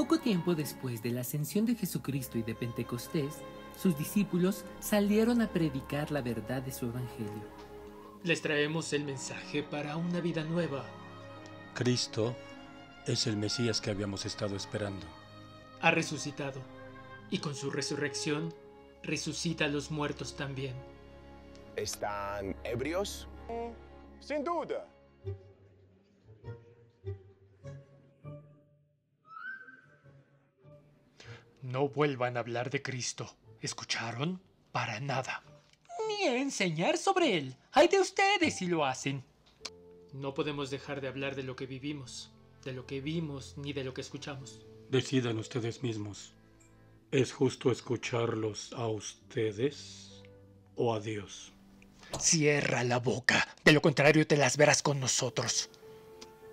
Poco tiempo después de la ascensión de Jesucristo y de Pentecostés, sus discípulos salieron a predicar la verdad de su evangelio. Les traemos el mensaje para una vida nueva. Cristo es el Mesías que habíamos estado esperando. Ha resucitado, y con su resurrección, resucita a los muertos también. ¿Están ebrios? Sin duda. No vuelvan a hablar de Cristo. ¿Escucharon? Para nada. Ni a enseñar sobre Él. ¡Ay de ustedes si lo hacen! No podemos dejar de hablar de lo que vivimos, de lo que vimos, ni de lo que escuchamos. Decidan ustedes mismos. ¿Es justo escucharlos a ustedes o a Dios? Cierra la boca. De lo contrario te las verás con nosotros.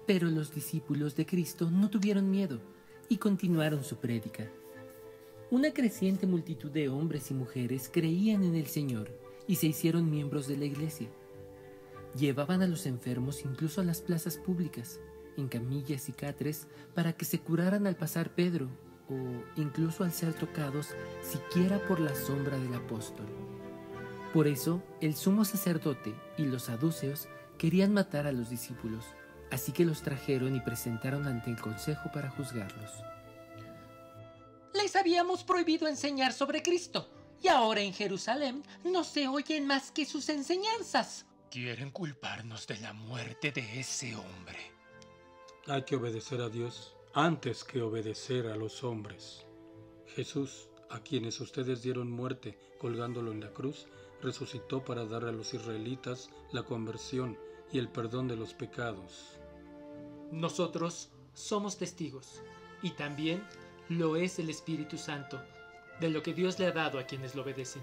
Pero los discípulos de Cristo no tuvieron miedo y continuaron su prédica. Una creciente multitud de hombres y mujeres creían en el Señor y se hicieron miembros de la iglesia. Llevaban a los enfermos incluso a las plazas públicas, en camillas y catres, para que se curaran al pasar Pedro, o incluso al ser tocados siquiera por la sombra del apóstol. Por eso, el sumo sacerdote y los saduceos querían matar a los discípulos, así que los trajeron y presentaron ante el consejo para juzgarlos. Les habíamos prohibido enseñar sobre Cristo, y ahora en Jerusalén no se oyen más que sus enseñanzas. Quieren culparnos de la muerte de ese hombre. Hay que obedecer a Dios antes que obedecer a los hombres. Jesús, a quienes ustedes dieron muerte colgándolo en la cruz, resucitó para dar a los israelitas la conversión y el perdón de los pecados. Nosotros somos testigos, y también lo es el Espíritu Santo, de lo que Dios le ha dado a quienes lo obedecen.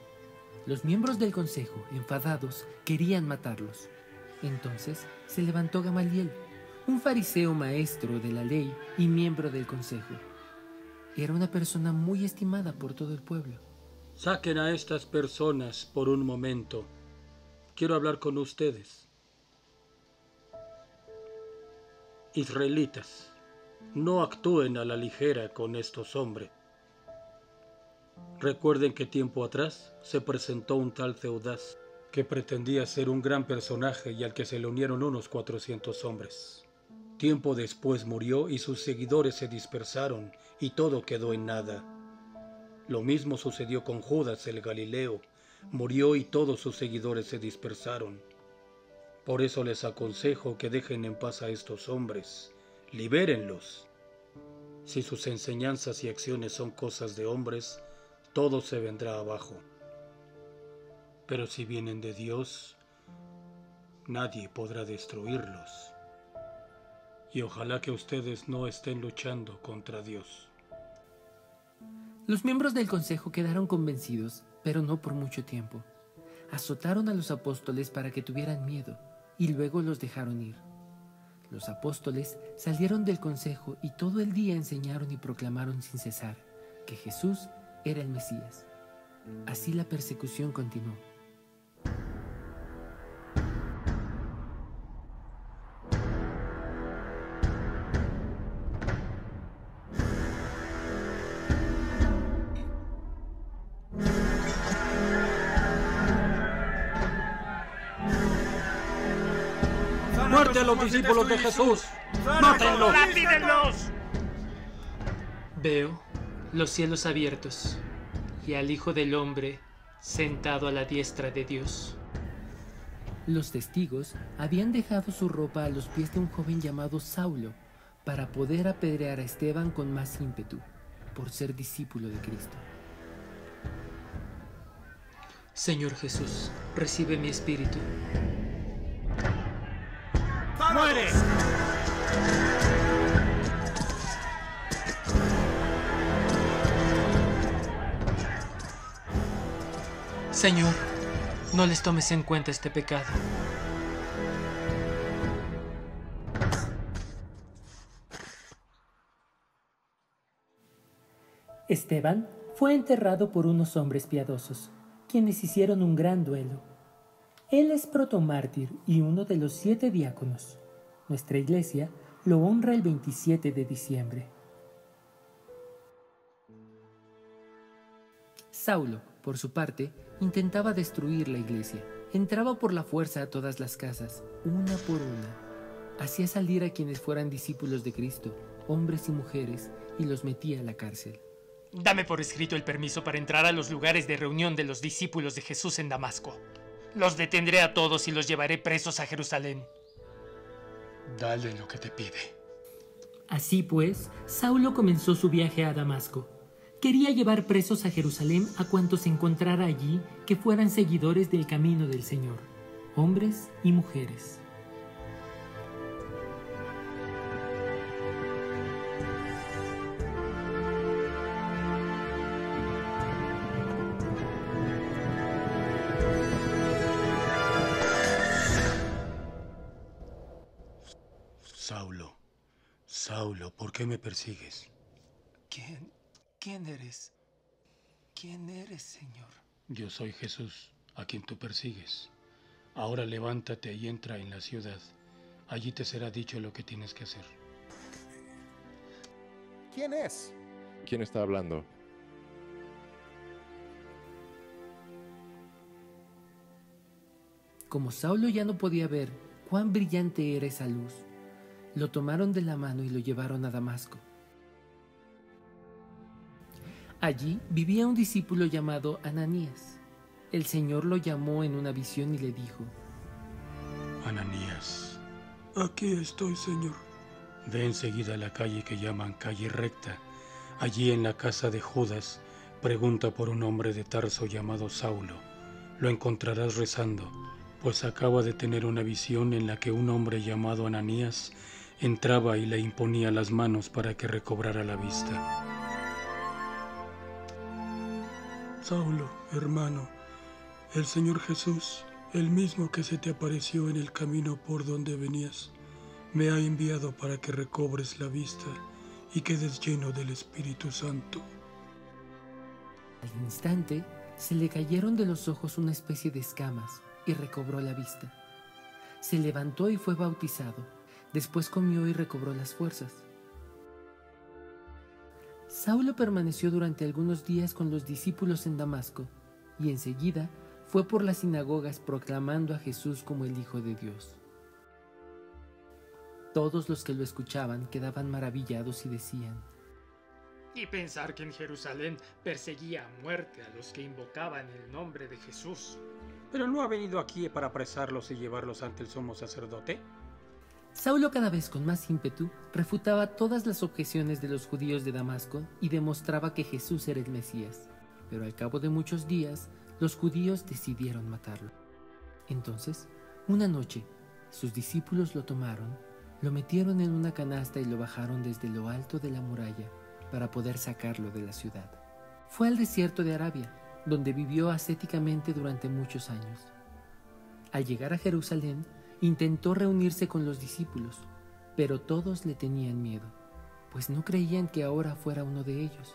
Los miembros del consejo, enfadados, querían matarlos. Entonces se levantó Gamaliel, un fariseo maestro de la ley y miembro del consejo. Era una persona muy estimada por todo el pueblo. Saquen a estas personas por un momento. Quiero hablar con ustedes. Israelitas, no actúen a la ligera con estos hombres. Recuerden que tiempo atrás se presentó un tal Teudas que pretendía ser un gran personaje y al que se le unieron unos 400 hombres. Tiempo después murió y sus seguidores se dispersaron y todo quedó en nada. Lo mismo sucedió con Judas el Galileo. Murió y todos sus seguidores se dispersaron. Por eso les aconsejo que dejen en paz a estos hombres. Libérenlos. Si sus enseñanzas y acciones son cosas de hombres, todo se vendrá abajo. Pero si vienen de Dios, nadie podrá destruirlos. Y ojalá que ustedes no estén luchando contra Dios. Los miembros del consejo quedaron convencidos, pero no por mucho tiempo. Azotaron a los apóstoles para que tuvieran miedo, y luego los dejaron ir. Los apóstoles salieron del consejo y todo el día enseñaron y proclamaron sin cesar que Jesús era el Mesías. Así la persecución continuó. ¡Muerte a los discípulos de Jesús! ¡Mátenlos! ¡Lápidenlos! Veo los cielos abiertos y al Hijo del Hombre sentado a la diestra de Dios. Los testigos habían dejado su ropa a los pies de un joven llamado Saulo para poder apedrear a Esteban con más ímpetu, por ser discípulo de Cristo. Señor Jesús, recibe mi espíritu. ¡Muere! Señor, no les tomes en cuenta este pecado. Esteban fue enterrado por unos hombres piadosos, quienes hicieron un gran duelo. Él es protomártir y uno de los 7 diáconos. Nuestra iglesia lo honra el 27 de diciembre. Saulo, por su parte, intentaba destruir la iglesia. Entraba por la fuerza a todas las casas, una por una. Hacía salir a quienes fueran discípulos de Cristo, hombres y mujeres, y los metía a la cárcel. Dame por escrito el permiso para entrar a los lugares de reunión de los discípulos de Jesús en Damasco. Los detendré a todos y los llevaré presos a Jerusalén. Dale lo que te pide. Así pues, Saulo comenzó su viaje a Damasco. Quería llevar presos a Jerusalén a cuantos encontrara allí que fueran seguidores del camino del Señor, hombres y mujeres. Saulo, Saulo, ¿por qué me persigues? ¿Quién eres? ¿Quién eres, Señor? Yo soy Jesús, a quien tú persigues. Ahora levántate y entra en la ciudad. Allí te será dicho lo que tienes que hacer. ¿Quién es? ¿Quién está hablando? Como Saulo ya no podía ver cuán brillante era esa luz, lo tomaron de la mano y lo llevaron a Damasco. Allí vivía un discípulo llamado Ananías. El Señor lo llamó en una visión y le dijo: Ananías. Aquí estoy, Señor. Ve enseguida a la calle que llaman Calle Recta. Allí en la casa de Judas, pregunta por un hombre de Tarso llamado Saulo. Lo encontrarás rezando, pues acaba de tener una visión en la que un hombre llamado Ananías entraba y le imponía las manos para que recobrara la vista. Saulo, hermano, el Señor Jesús, el mismo que se te apareció en el camino por donde venías, me ha enviado para que recobres la vista y quedes lleno del Espíritu Santo. Al instante, se le cayeron de los ojos una especie de escamas y recobró la vista. Se levantó y fue bautizado. Después comió y recobró las fuerzas. Saulo permaneció durante algunos días con los discípulos en Damasco y enseguida fue por las sinagogas proclamando a Jesús como el Hijo de Dios. Todos los que lo escuchaban quedaban maravillados y decían: Y pensar que en Jerusalén perseguía a muerte a los que invocaban el nombre de Jesús. ¿Pero no ha venido aquí para apresarlos y llevarlos ante el sumo sacerdote? Saulo, cada vez con más ímpetu, refutaba todas las objeciones de los judíos de Damasco y demostraba que Jesús era el Mesías. Pero al cabo de muchos días, los judíos decidieron matarlo. Entonces, una noche, sus discípulos lo tomaron, lo metieron en una canasta y lo bajaron desde lo alto de la muralla para poder sacarlo de la ciudad. Fue al desierto de Arabia, donde vivió ascéticamente durante muchos años. Al llegar a Jerusalén, intentó reunirse con los discípulos, pero todos le tenían miedo, pues no creían que ahora fuera uno de ellos.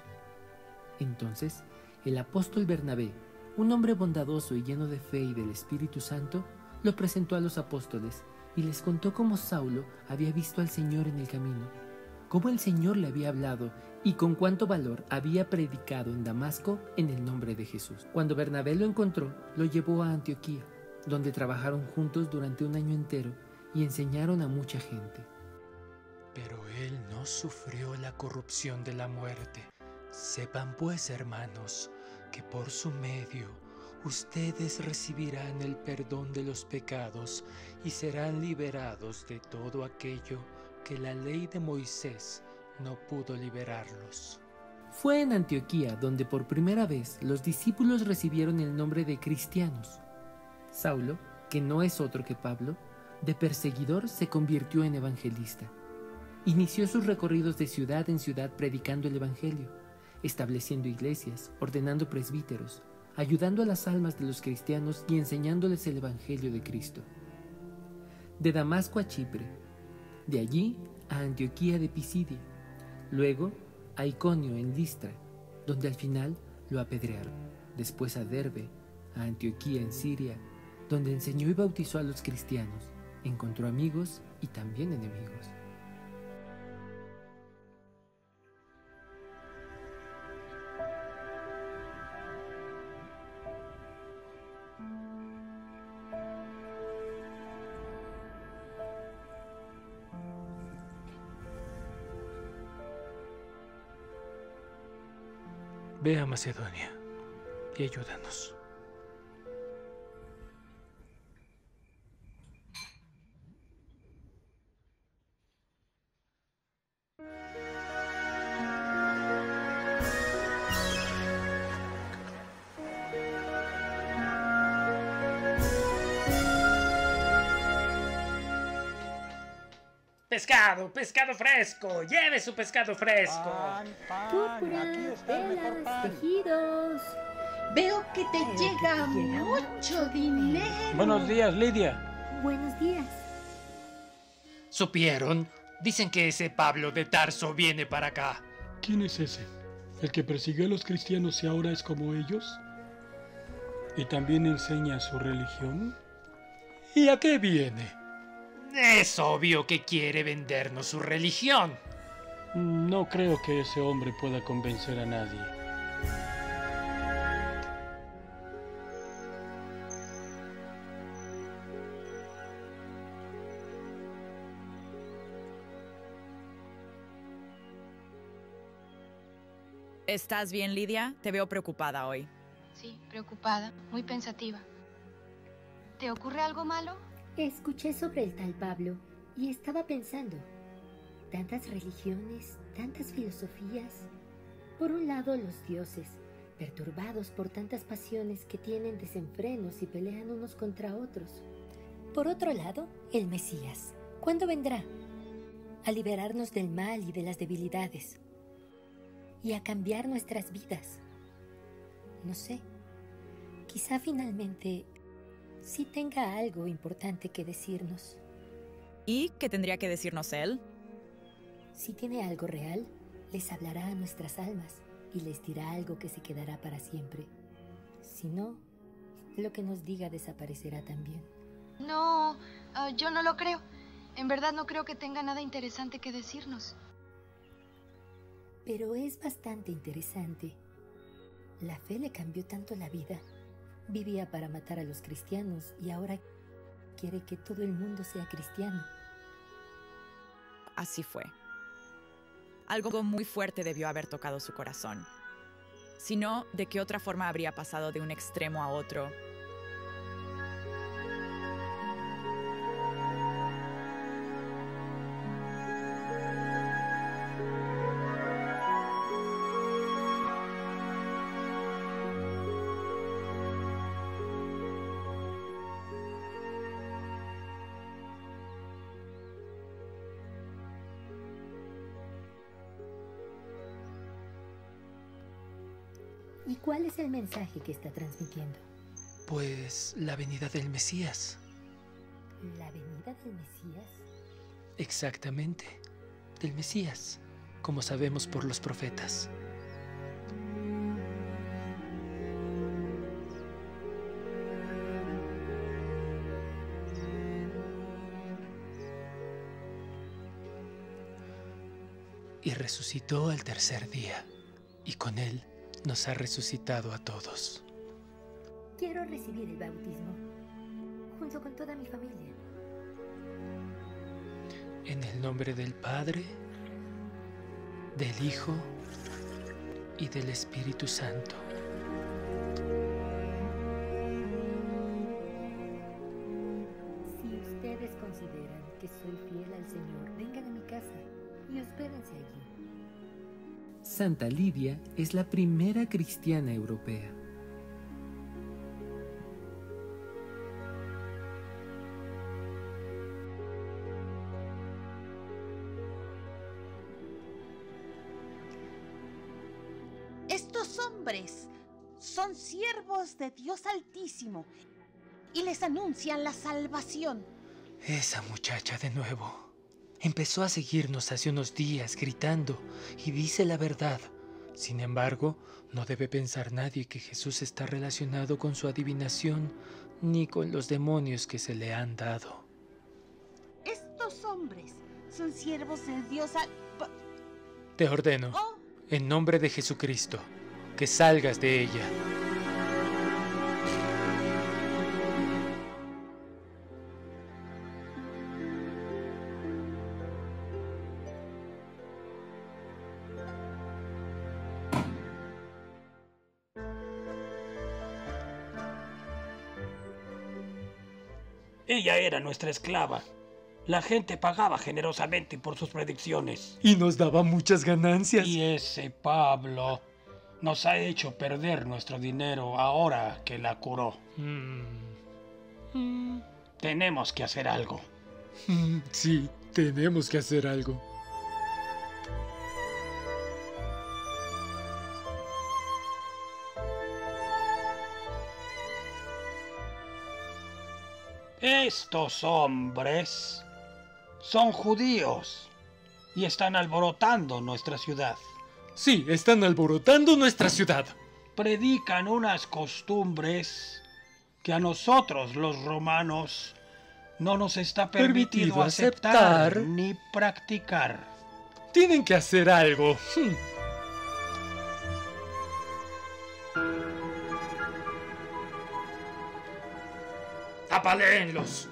Entonces, el apóstol Bernabé, un hombre bondadoso y lleno de fe y del Espíritu Santo, lo presentó a los apóstoles y les contó cómo Saulo había visto al Señor en el camino, cómo el Señor le había hablado y con cuánto valor había predicado en Damasco en el nombre de Jesús. Cuando Bernabé lo encontró, lo llevó a Antioquía, donde trabajaron juntos durante un año entero y enseñaron a mucha gente. Pero él no sufrió la corrupción de la muerte. Sepan pues, hermanos, que por su medio ustedes recibirán el perdón de los pecados y serán liberados de todo aquello que la ley de Moisés no pudo liberarlos. Fue en Antioquía donde por primera vez los discípulos recibieron el nombre de cristianos. Saulo, que no es otro que Pablo, de perseguidor se convirtió en evangelista. Inició sus recorridos de ciudad en ciudad predicando el evangelio, estableciendo iglesias, ordenando presbíteros, ayudando a las almas de los cristianos y enseñándoles el evangelio de Cristo. De Damasco a Chipre, de allí a Antioquía de Pisidia, luego a Iconio en Listra, donde al final lo apedrearon, después a Derbe, a Antioquía en Siria, donde enseñó y bautizó a los cristianos, encontró amigos y también enemigos. Ve a Macedonia y ayúdanos. Pescado, pescado fresco, lleve su pescado fresco. Púrpura, telas, tejidos. Veo que te llega mucho dinero. Buenos días, Lidia. Buenos días. ¿Supieron? Dicen que ese Pablo de Tarso viene para acá. ¿Quién es ese? ¿El que persiguió a los cristianos y ahora es como ellos? ¿Y también enseña su religión? ¿Y a qué viene? Es obvio que quiere vendernos su religión. No creo que ese hombre pueda convencer a nadie. ¿Estás bien, Lidia? Te veo preocupada hoy. Sí, preocupada, muy pensativa. ¿Te ocurre algo malo? Escuché sobre el tal Pablo y estaba pensando. Tantas religiones, tantas filosofías. Por un lado, los dioses, perturbados por tantas pasiones que tienen desenfrenos y pelean unos contra otros. Por otro lado, el Mesías. ¿Cuándo vendrá? A liberarnos del mal y de las debilidades. Y a cambiar nuestras vidas. No sé. Quizá finalmente sí tenga algo importante que decirnos. ¿Y qué tendría que decirnos él? Si tiene algo real, les hablará a nuestras almas y les dirá algo que se quedará para siempre. Si no, lo que nos diga desaparecerá también. No, yo no lo creo. En verdad no creo que tenga nada interesante que decirnos. Pero es bastante interesante. La fe le cambió tanto la vida. Vivía para matar a los cristianos y ahora quiere que todo el mundo sea cristiano. Así fue. Algo muy fuerte debió haber tocado su corazón. Si no, ¿de qué otra forma habría pasado de un extremo a otro? ¿Y cuál es el mensaje que está transmitiendo? Pues la venida del Mesías. ¿La venida del Mesías? Exactamente, del Mesías, como sabemos por los profetas. Y resucitó al tercer día, y con él nos ha resucitado a todos. Quiero recibir el bautismo, junto con toda mi familia. En el nombre del Padre, del Hijo y del Espíritu Santo. Si ustedes consideran que soy fiel al Señor, vengan a mi casa y hospédense allí. Santa Lidia es la primera cristiana europea. Estos hombres son siervos de Dios Altísimo y les anuncian la salvación. Esa muchacha de nuevo. Empezó a seguirnos hace unos días gritando y dice la verdad. Sin embargo, no debe pensar nadie que Jesús está relacionado con su adivinación ni con los demonios que se le han dado. Estos hombres son siervos del Dios Te ordeno, en nombre de Jesucristo, que salgas de ella. Ella era nuestra esclava. La gente pagaba generosamente por sus predicciones. Y nos daba muchas ganancias. Y ese Pablo nos ha hecho perder nuestro dinero ahora que la curó. Tenemos que hacer algo. Sí, tenemos que hacer algo. Estos hombres son judíos y están alborotando nuestra ciudad. Sí, están alborotando nuestra ciudad. Predican unas costumbres que a nosotros, los romanos, no nos está permitido aceptar ni practicar. Tienen que hacer algo. ¡Apaléenlos!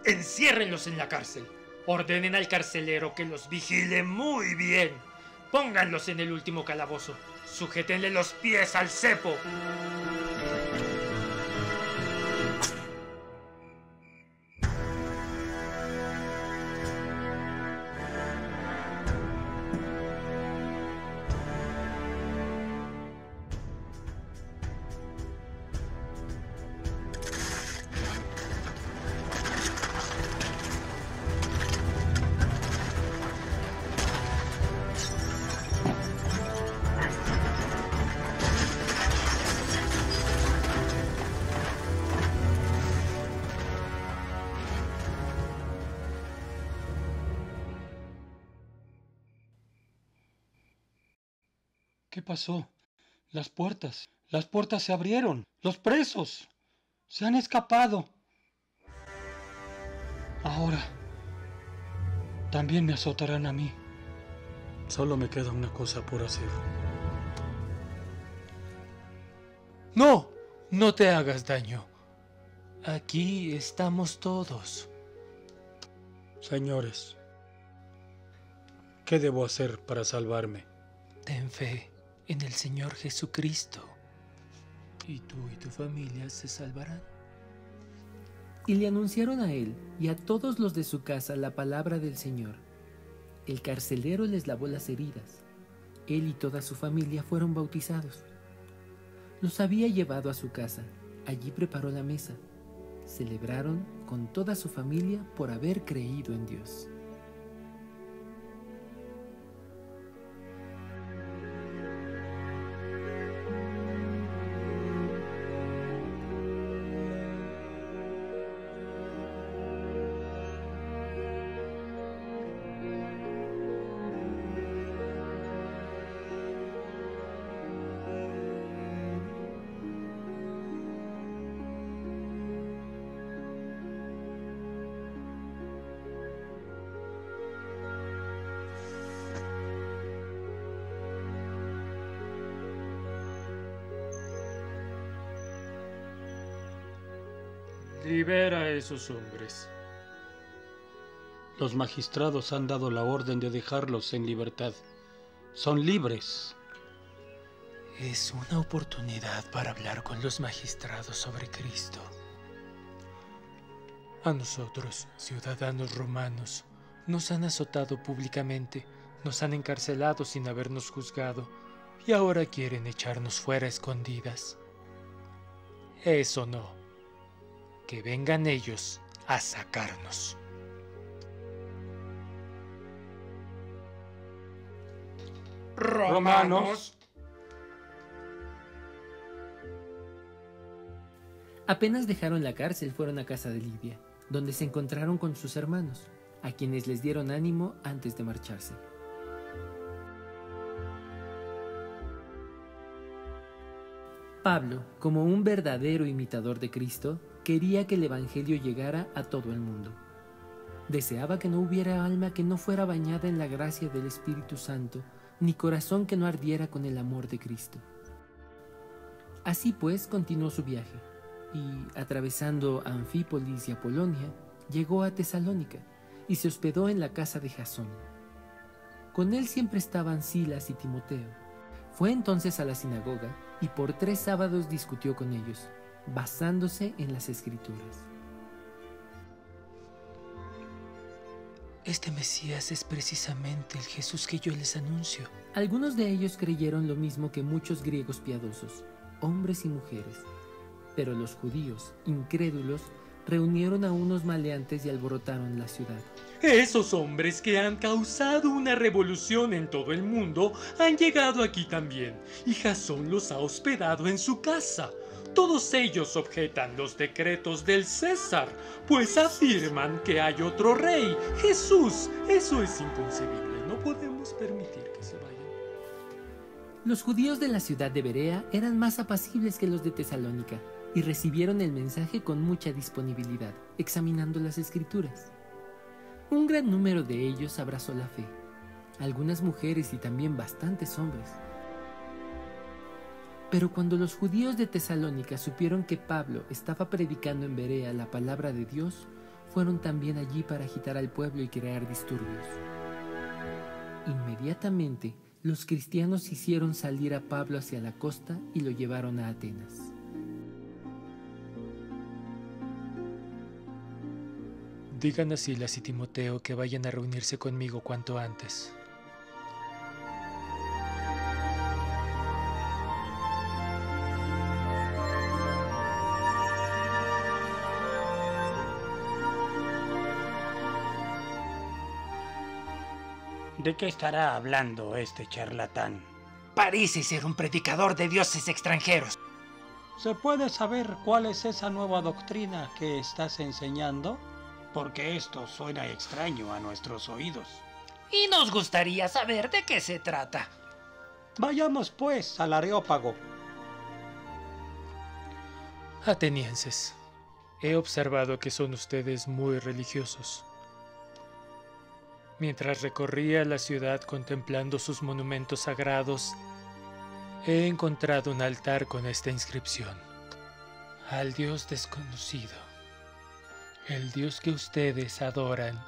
¡Enciérrenlos en la cárcel! Ordenen al carcelero que los vigile muy bien. Pónganlos en el último calabozo. Sujétenle los pies al cepo. ¿Qué pasó? Las puertas se abrieron. Los presos se han escapado. Ahora también me azotarán a mí. Solo me queda una cosa por hacer. No, no te hagas daño. Aquí estamos todos. Señores, ¿qué debo hacer para salvarme? Ten fe en el Señor Jesucristo, y tú y tu familia se salvarán. Y le anunciaron a él y a todos los de su casa la palabra del Señor. El carcelero les lavó las heridas. Él y toda su familia fueron bautizados. Los había llevado a su casa. Allí preparó la mesa. Celebraron con toda su familia por haber creído en Dios. Libera a esos hombres. Los magistrados han dado la orden de dejarlos en libertad. Son libres. Es una oportunidad para hablar con los magistrados sobre Cristo. A nosotros, ciudadanos romanos, nos han azotado públicamente, nos han encarcelado sin habernos juzgado y ahora quieren echarnos fuera a escondidas. Eso no. Que vengan ellos a sacarnos. Romanos. Apenas dejaron la cárcel, fueron a casa de Lidia, donde se encontraron con sus hermanos, a quienes les dieron ánimo antes de marcharse. Pablo, como un verdadero imitador de Cristo, quería que el Evangelio llegara a todo el mundo. Deseaba que no hubiera alma que no fuera bañada en la gracia del Espíritu Santo, ni corazón que no ardiera con el amor de Cristo. Así pues, continuó su viaje, y, atravesando Anfípolis y Apolonia, llegó a Tesalónica, y se hospedó en la casa de Jasón. Con él siempre estaban Silas y Timoteo. Fue entonces a la sinagoga, y por 3 sábados discutió con ellos, basándose en las Escrituras. Este Mesías es precisamente el Jesús que yo les anuncio. Algunos de ellos creyeron lo mismo que muchos griegos piadosos, hombres y mujeres. Pero los judíos, incrédulos, reunieron a unos maleantes y alborotaron la ciudad. Esos hombres que han causado una revolución en todo el mundo han llegado aquí también, y Jasón los ha hospedado en su casa. Todos ellos objetan los decretos del César, pues afirman que hay otro rey, Jesús. Eso es inconcebible, no podemos permitir que se vayan. Los judíos de la ciudad de Berea eran más apacibles que los de Tesalónica, y recibieron el mensaje con mucha disponibilidad, examinando las Escrituras. Un gran número de ellos abrazó la fe, algunas mujeres y también bastantes hombres. Pero cuando los judíos de Tesalónica supieron que Pablo estaba predicando en Berea la palabra de Dios, fueron también allí para agitar al pueblo y crear disturbios. Inmediatamente, los cristianos hicieron salir a Pablo hacia la costa y lo llevaron a Atenas. Digan a Silas y Timoteo que vayan a reunirse conmigo cuanto antes. ¿De qué estará hablando este charlatán? Parece ser un predicador de dioses extranjeros. ¿Se puede saber cuál es esa nueva doctrina que estás enseñando? Porque esto suena extraño a nuestros oídos. Y nos gustaría saber de qué se trata. Vayamos pues al Areópago. Atenienses, he observado que son ustedes muy religiosos. Mientras recorría la ciudad contemplando sus monumentos sagrados, he encontrado un altar con esta inscripción: al Dios desconocido. El Dios que ustedes adoran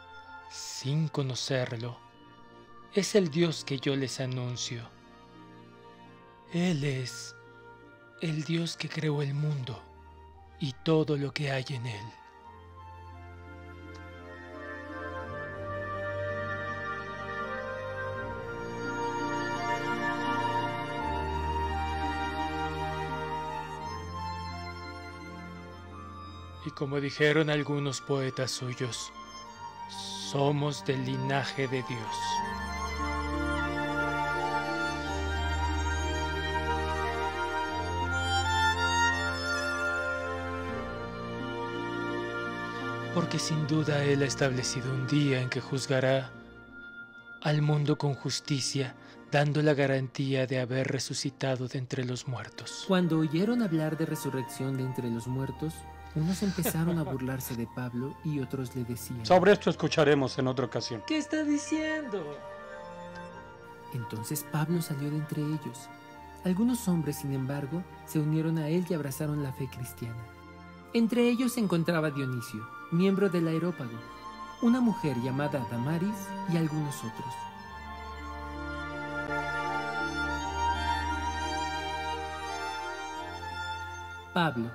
sin conocerlo es el Dios que yo les anuncio. Él es el Dios que creó el mundo y todo lo que hay en él. Y como dijeron algunos poetas suyos, somos del linaje de Dios. Porque sin duda Él ha establecido un día en que juzgará al mundo con justicia, dando la garantía de haber resucitado de entre los muertos. Cuando oyeron hablar de resurrección de entre los muertos, unos empezaron a burlarse de Pablo y otros le decían: sobre esto escucharemos en otra ocasión. ¿Qué está diciendo? Entonces Pablo salió de entre ellos. Algunos hombres, sin embargo, se unieron a él y abrazaron la fe cristiana. Entre ellos se encontraba Dionisio, miembro del Areópago, una mujer llamada Damaris y algunos otros. Pablo.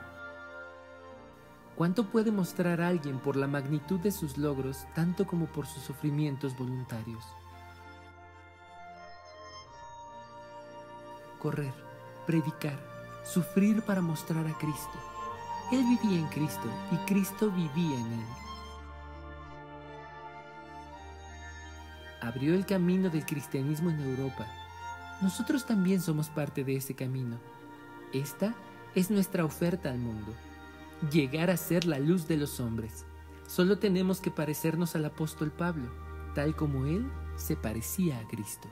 ¿Cuánto puede mostrar alguien por la magnitud de sus logros, tanto como por sus sufrimientos voluntarios? Correr, predicar, sufrir para mostrar a Cristo. Él vivía en Cristo y Cristo vivía en él. Abrió el camino del cristianismo en Europa. Nosotros también somos parte de ese camino. Esta es nuestra oferta al mundo. Llegar a ser la luz de los hombres. Solo tenemos que parecernos al apóstol Pablo, tal como él se parecía a Cristo.